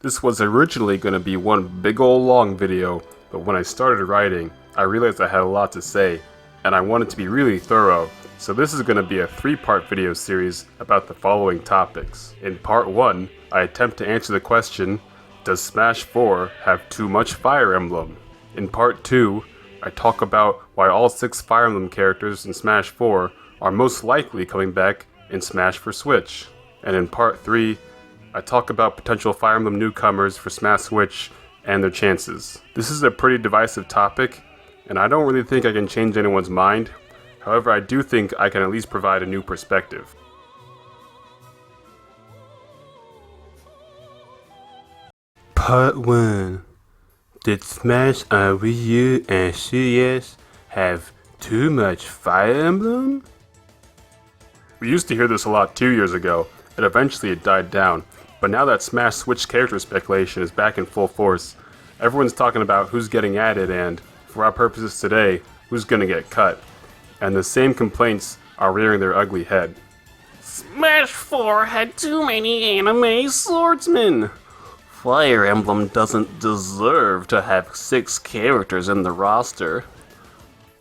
This was originally going to be one big ol' long video, but when I started writing, I realized I had a lot to say, and I wanted to be really thorough, so this is going to be a 3-part video series about the following topics. In part 1, I attempt to answer the question, does Smash 4 have too much Fire Emblem? In part 2, I talk about why all 6 Fire Emblem characters in Smash 4 are most likely coming back in Smash for Switch. And in part 3, I talk about potential Fire Emblem newcomers for Smash Switch and their chances. This is a pretty divisive topic, and I don't really think I can change anyone's mind. However, I do think I can at least provide a new perspective. Part 1. Did Smash on Wii U and 3DS have too much Fire Emblem? We used to hear this a lot 2 years ago, and eventually it died down. But now that Smash Switch character speculation is back in full force, everyone's talking about who's getting added and, for our purposes today, who's gonna get cut. And the same complaints are rearing their ugly head. Smash 4 had too many anime swordsmen! Fire Emblem doesn't deserve to have 6 characters in the roster.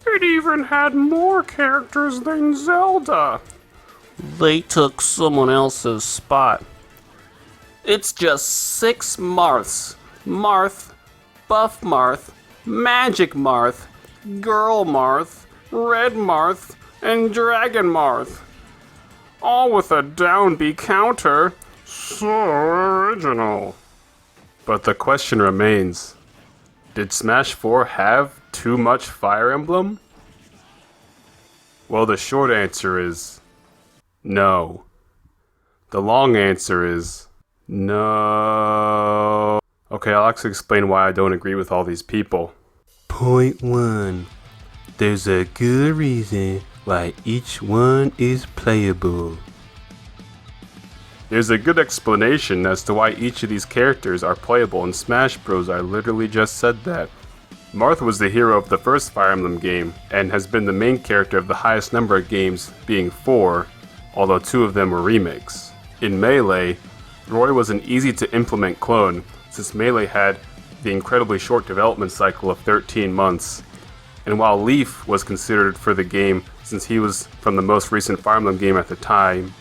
It even had more characters than Zelda. They took someone else's spot. It's just 6 Marths. Marth, Buff Marth, Magic Marth, Girl Marth, Red Marth, and Dragon Marth. All with a downbeat counter. So original. But the question remains, did Smash 4 have too much Fire Emblem? Well, the short answer is no. The long answer is no. Okay, I'll actually explain why I don't agree with all these people. Point 1. There's a good reason why each one is playable. There's a good explanation as to why each of these characters are playable in Smash Bros. I literally just said that. Marth was the hero of the first Fire Emblem game, and has been the main character of the highest number of games, being 4, although 2 of them were remakes. In Melee, Roy was an easy to implement clone, since Melee had the incredibly short development cycle of 13 months. And while Leaf was considered for the game, since he was from the most recent Fire Emblem game at the time,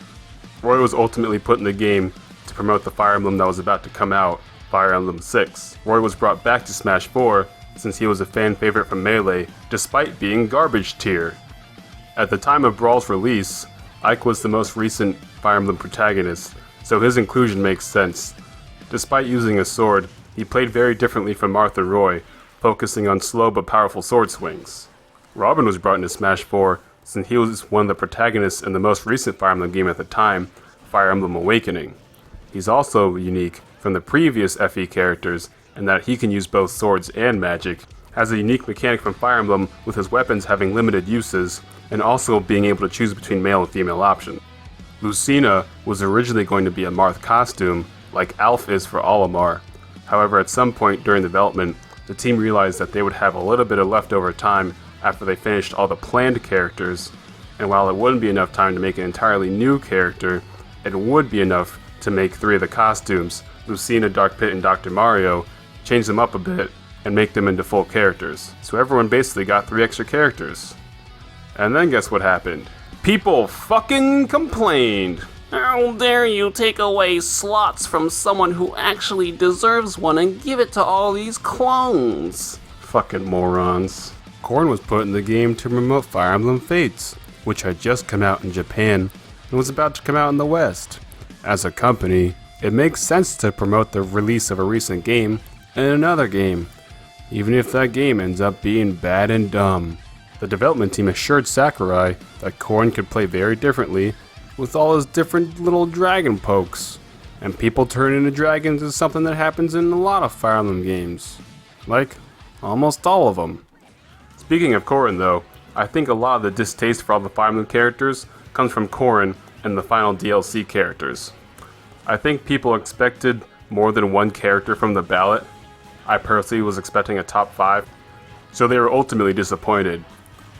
Roy was ultimately put in the game to promote the Fire Emblem that was about to come out, Fire Emblem 6. Roy was brought back to Smash 4 since he was a fan favorite from Melee, despite being garbage tier. At the time of Brawl's release, Ike was the most recent Fire Emblem protagonist, so his inclusion makes sense. Despite using a sword, he played very differently from Marth and Roy, focusing on slow but powerful sword swings. Robin was brought into Smash 4 since he was one of the protagonists in the most recent Fire Emblem game at the time, Fire Emblem Awakening. He's also unique from the previous FE characters in that he can use both swords and magic, has a unique mechanic from Fire Emblem with his weapons having limited uses, and also being able to choose between male and female options. Lucina was originally going to be a Marth costume, like Alf is for Olimar. However, at some point during development, the team realized that they would have a little bit of leftover time after they finished all the planned characters, and while it wouldn't be enough time to make an entirely new character, it would be enough to make 3 of the costumes, Lucina, Dark Pit, and Dr. Mario, change them up a bit, and make them into full characters. So everyone basically got 3 extra characters. And then guess what happened? People fucking complained! How dare you take away slots from someone who actually deserves one and give it to all these clones? Fucking morons. Corn was put in the game to promote Fire Emblem Fates, which had just come out in Japan and was about to come out in the West. As a company, it makes sense to promote the release of a recent game in another game, even if that game ends up being bad and dumb. The development team assured Sakurai that Corn could play very differently with all his different little dragon pokes, and people turning into dragons is something that happens in a lot of Fire Emblem games. Like, almost all of them. Speaking of Corrin though, I think a lot of the distaste for all the Fire Emblem characters comes from Corrin and the final DLC characters. I think people expected more than one character from the ballot. I personally was expecting a top 5, so they were ultimately disappointed.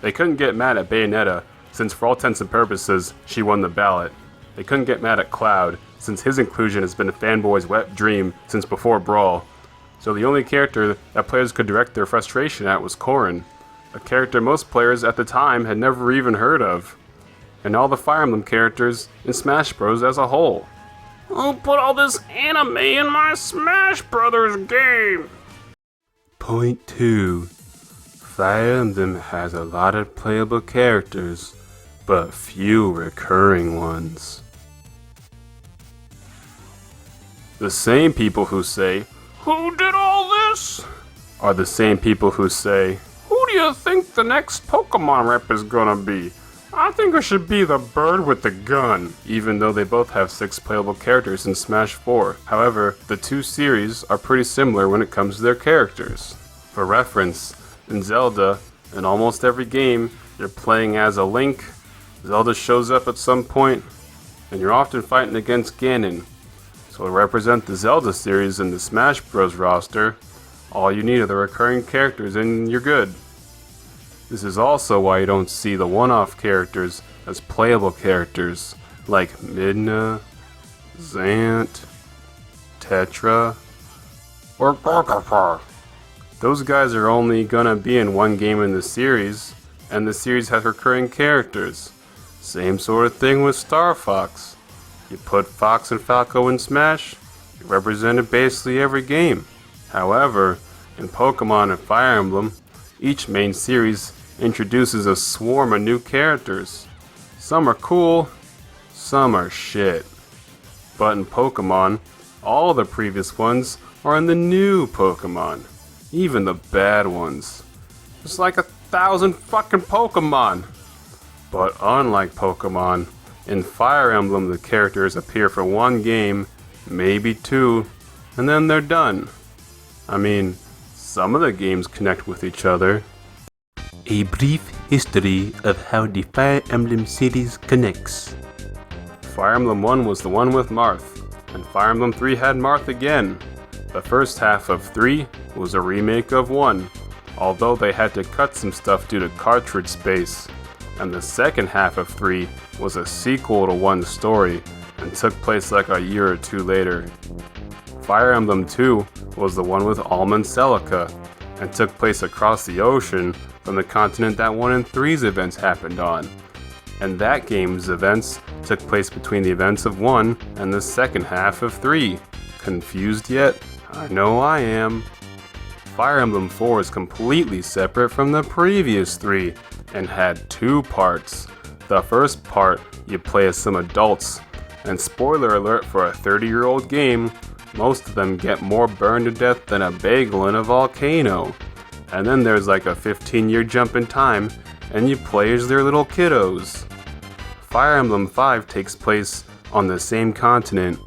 They couldn't get mad at Bayonetta, since for all intents and purposes, she won the ballot. They couldn't get mad at Cloud, since his inclusion has been a fanboy's wet dream since before Brawl. So the only character that players could direct their frustration at was Corrin, a character most players at the time had never even heard of, and all the Fire Emblem characters in Smash Bros. As a whole. Who put all this anime in my Smash Brothers game? Point 2. Fire Emblem has a lot of playable characters, but few recurring ones. The same people who say, "Who did all this?" are the same people who say, "Who do you think the next Pokemon rep is gonna be? I think it should be the bird with the gun," even though they both have 6 playable characters in Smash 4. However, the two series are pretty similar when it comes to their characters. For reference, in Zelda, in almost every game, you're playing as a Link, Zelda shows up at some point, and you're often fighting against Ganon. So to represent the Zelda series in the Smash Bros. Roster, all you need are the recurring characters and you're good. This is also why you don't see the one-off characters as playable characters, like Midna, Zant, Tetra, or Gardevoir. Those guys are only gonna be in one game in the series, and the series has recurring characters. Same sort of thing with Star Fox. You put Fox and Falco in Smash, you represented basically every game. However, in Pokemon and Fire Emblem, each main series introduces a swarm of new characters. Some are cool, some are shit. But in Pokemon, all the previous ones are in the new Pokemon. Even the bad ones. There's like 1,000 fucking Pokemon. But unlike Pokemon, in Fire Emblem the characters appear for one game, maybe 2, and then they're done. I mean, some of the games connect with each other. A brief history of how the Fire Emblem series connects. Fire Emblem 1 was the one with Marth, and Fire Emblem 3 had Marth again. The first half of 3 was a remake of 1, although they had to cut some stuff due to cartridge space. And the second half of 3 was a sequel to 1's story, and took place like a year or 2 later. Fire Emblem 2 was the one with Almond Celica, and took place across the ocean from the continent that 1 and 3's events happened on. And that game's events took place between the events of 1 and the second half of 3. Confused yet? I know I am. Fire Emblem 4 is completely separate from the previous 3, and had 2 parts. The first part, you play as some adults, and spoiler alert for a 30-year-old game, most of them get more burned to death than a bagel in a volcano. And then there's like a 15-year jump in time, and you play as their little kiddos. Fire Emblem 5 takes place on the same continent,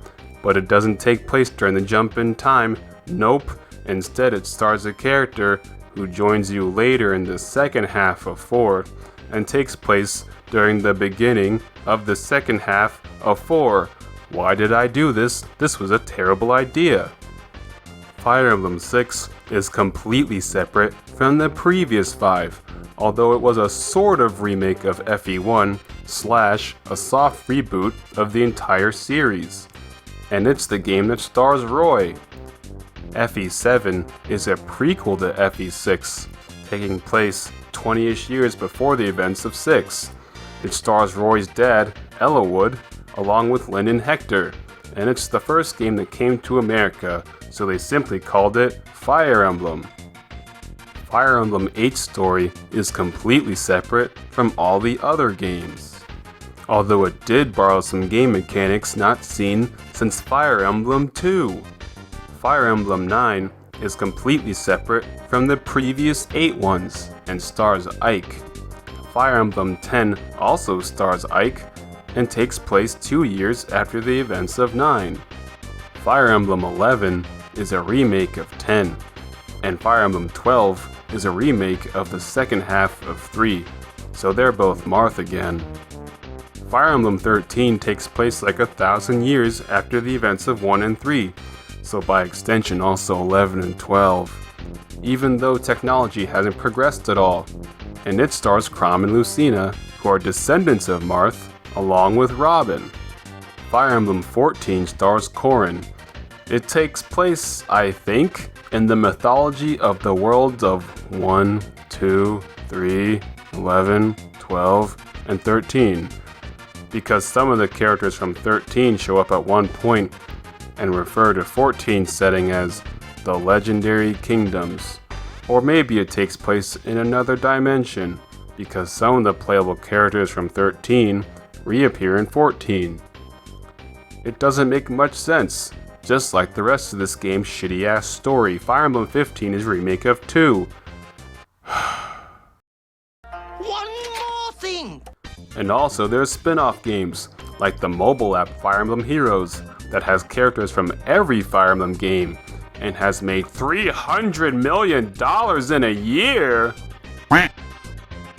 but it doesn't take place during the jump in time. Nope, instead it stars a character who joins you later in the second half of 4, and takes place during the beginning of the second half of 4. Why did I do this? This was a terrible idea. Fire Emblem 6 is completely separate from the previous 5, although it was a sort of remake of FE1 / a soft reboot of the entire series. And it's the game that stars Roy. FE7 is a prequel to FE6, taking place 20-ish years before the events of 6. It stars Roy's dad, Ellawood, along with Lynn and Hector, and it's the first game that came to America, so they simply called it Fire Emblem. Fire Emblem 8's story is completely separate from all the other games, although it did borrow some game mechanics not seen since Fire Emblem 2. Fire Emblem 9 is completely separate from the previous 8 ones and stars Ike. Fire Emblem 10 also stars Ike and takes place 2 years after the events of 9. Fire Emblem 11 is a remake of 10, and Fire Emblem 12 is a remake of the second half of 3, so they're both Marth again. Fire Emblem 13 takes place like 1,000 years after the events of 1 and 3, so by extension also 11 and 12, even though technology hasn't progressed at all, and it stars Chrom and Lucina, who are descendants of Marth, along with Robin. Fire Emblem 14 stars Corrin. It takes place, I think, in the mythology of the worlds of 1, 2, 3, 11, 12, and 13. Because some of the characters from 13 show up at one point and refer to 14's setting as the Legendary Kingdoms. Or maybe it takes place in another dimension, because some of the playable characters from 13 reappear in 14. It doesn't make much sense. Just like the rest of this game's shitty ass story, Fire Emblem 15 is a remake of 2. One more thing! And also there's spin-off games, like the mobile app Fire Emblem Heroes, that has characters from every Fire Emblem game, and has made $300 million in a year!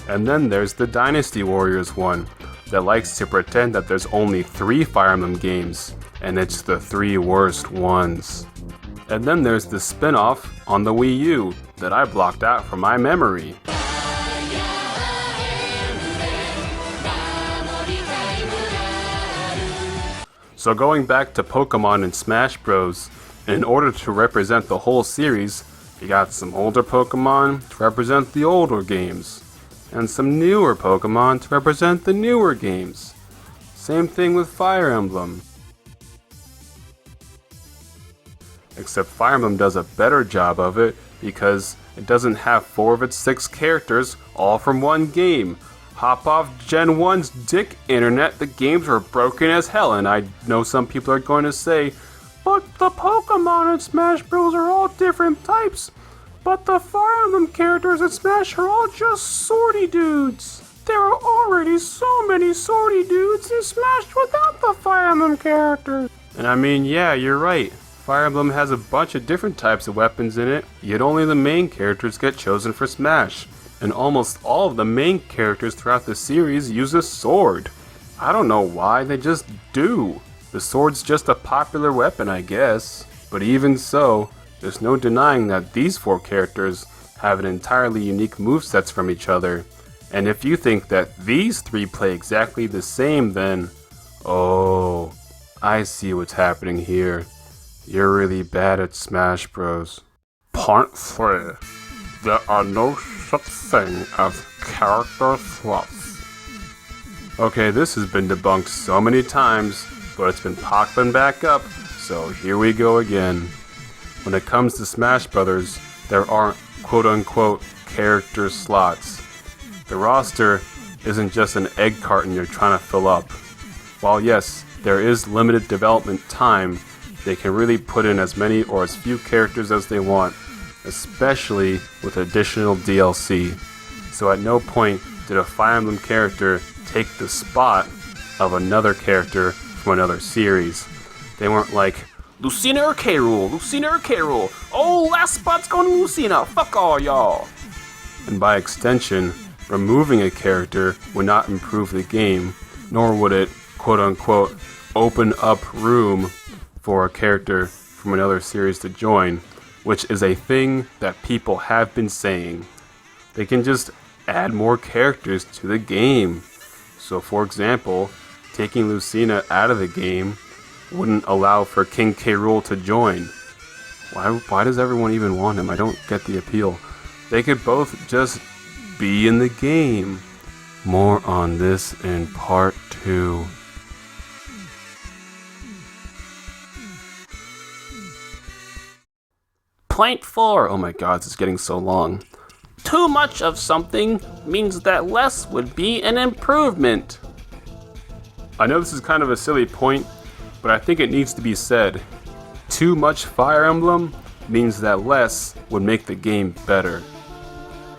And then there's the Dynasty Warriors one, that likes to pretend that there's only 3 Fire Emblem games, and it's the 3 worst ones. And then there's the spin-off on the Wii U that I blocked out from my memory. So going back to Pokemon and Smash Bros, in order to represent the whole series, you got some older Pokemon to represent the older games, and some newer Pokemon to represent the newer games. Same thing with Fire Emblem. Except Fire Emblem does a better job of it because it doesn't have 4 of its 6 characters all from one game. Hop off Gen 1's dick internet, the games were broken as hell, and I know some people are going to say, but the Pokemon in Smash Bros are all different types. But the Fire Emblem characters in Smash are all just swordy dudes. There are already so many swordy dudes in Smash without the Fire Emblem characters. And I mean, yeah, you're right. Fire Emblem has a bunch of different types of weapons in it, yet only the main characters get chosen for Smash. And almost all of the main characters throughout the series use a sword. I don't know why, they just do. The sword's just a popular weapon, I guess. But even so, there's no denying that these 4 characters have an entirely unique movesets from each other. And if you think that these 3 play exactly the same, then... oh, I see what's happening here. You're really bad at Smash Bros. Point 3. There are no such thing as character swaps. Okay, this has been debunked so many times, but it's been popping back up, so here we go again. When it comes to Smash Brothers, there aren't quote-unquote character slots. The roster isn't just an egg carton you're trying to fill up. While yes, there is limited development time, they can really put in as many or as few characters as they want, especially with additional DLC. So at no point did a Fire Emblem character take the spot of another character from another series. They weren't like, Lucina or K-Rool, Lucina or K-Rool, oh, last spot's going to Lucina, fuck all y'all. And by extension, removing a character would not improve the game, nor would it, quote-unquote, open up room for a character from another series to join, which is a thing that people have been saying. They can just add more characters to the game. So for example, taking Lucina out of the game wouldn't allow for King K. Rool to join. Why does everyone even want him? I don't get the appeal. They could both just be in the game. More on this in part 2. Point 4. Oh my god, this is getting so long. Too much of something means that less would be an improvement. I know this is kind of a silly point, but I think it needs to be said. Too much Fire Emblem means that less would make the game better.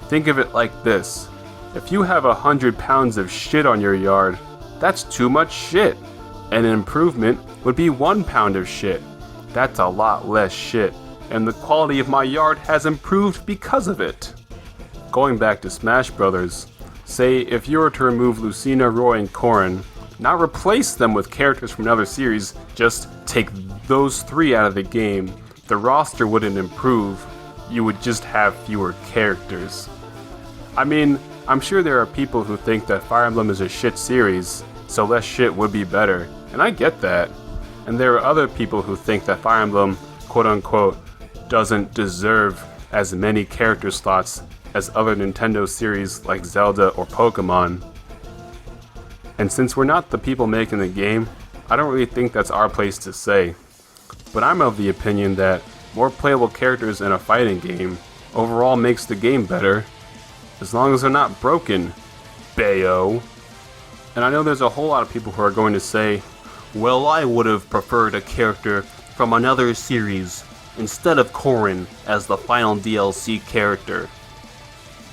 Think of it like this. If you have 100 pounds of shit on your yard, that's too much shit. And an improvement would be 1 pound of shit. That's a lot less shit. And the quality of my yard has improved because of it. Going back to Smash Brothers, say if you were to remove Lucina, Roy, and Corrin, not replace them with characters from another series, just take those 3 out of the game, the roster wouldn't improve, you would just have fewer characters. I mean, I'm sure there are people who think that Fire Emblem is a shit series, so less shit would be better, And I get that. And there are other people who think that Fire Emblem, quote unquote, doesn't deserve as many character slots as other Nintendo series like Zelda or Pokemon. And since we're not the people making the game, I don't really think that's our place to say. But I'm of the opinion that more playable characters in a fighting game overall makes the game better, as long as they're not broken, bayo. And I know there's a whole lot of people who are going to say, well, I would have preferred a character from another series instead of Corrin as the final DLC character.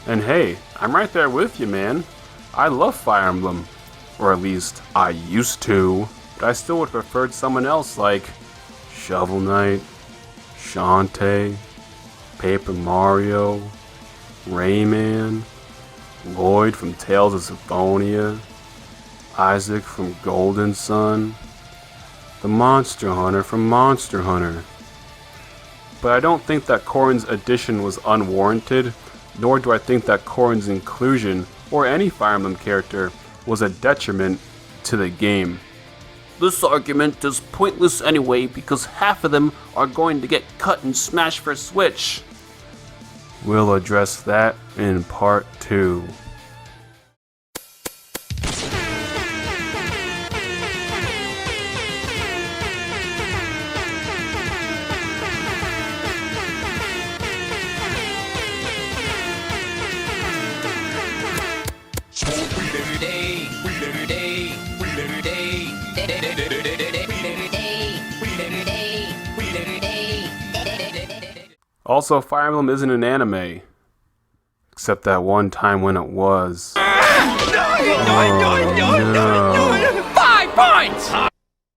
And hey, I'm right there with you, man. I love Fire Emblem, or at least I used to, but I still would have preferred someone else like Shovel Knight, Shantae, Paper Mario, Rayman, Lloyd from Tales of Symphonia, Isaac from Golden Sun, the Monster Hunter from Monster Hunter. But I don't think that Corrin's addition was unwarranted, nor do I think that Corrin's inclusion, or any Fire Emblem character, was a detriment to the game. This argument is pointless anyway because half of them are going to get cut and smashed for Switch. We'll address that in part 2. Also, Fire Emblem isn't an anime. Except that one time when it was. No. 5 points!